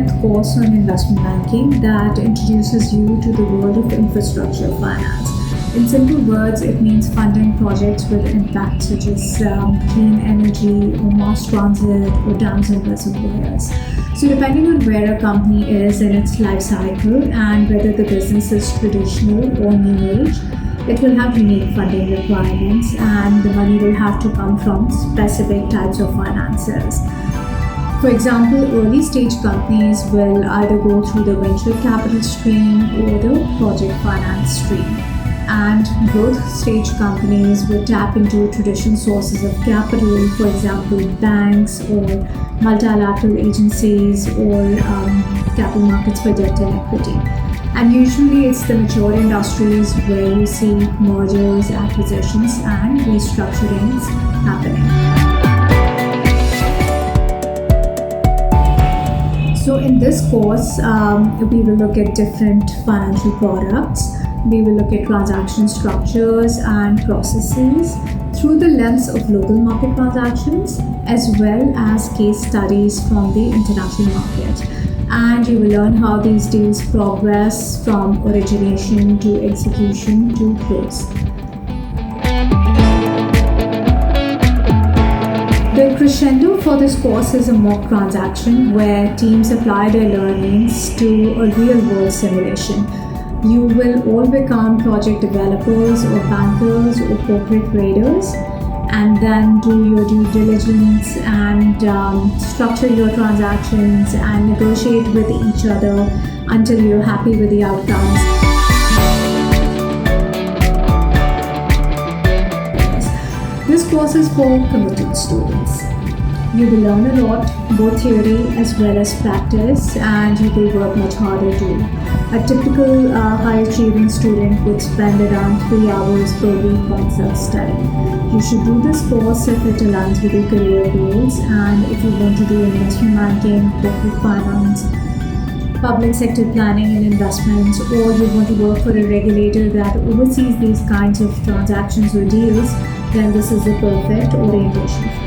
in-depth course on investment banking that introduces you to the world of infrastructure finance. In simple words, it means funding projects with impact such as clean energy or mass transit or dams and reservoirs. So depending on where a company is in its life cycle and whether the business is traditional or new age, it will have unique funding requirements, and the money will have to come from specific types of finances. For example, early stage companies will either go through the venture capital stream or the project finance stream. And growth stage companies will tap into traditional sources of capital, for example, banks or multilateral agencies or capital markets for debt and equity. And usually it's the mature industries where you see mergers, acquisitions, and restructurings happening. So in this course, we will look at different financial products. We will look at transaction structures and processes through the lens of local market transactions as well as case studies from the international market. And you will learn how these deals progress from origination to execution to close. The crescendo for this course is a mock transaction where teams apply their learnings to a real-world simulation. You will all become project developers or bankers or corporate traders, and then do your due diligence and structure your transactions and negotiate with each other until you're happy with the outcomes. This course is for committed students. You will learn a lot, both theory as well as practice, and you will work much harder too. A typical high-achieving student would spend around 3 hours per week on self-study. You should do this course if it aligns with your career goals, and if you want to do investment banking, corporate finance, public sector planning and investments, or you want to work for a regulator that oversees these kinds of transactions or deals, then this is the perfect orientation.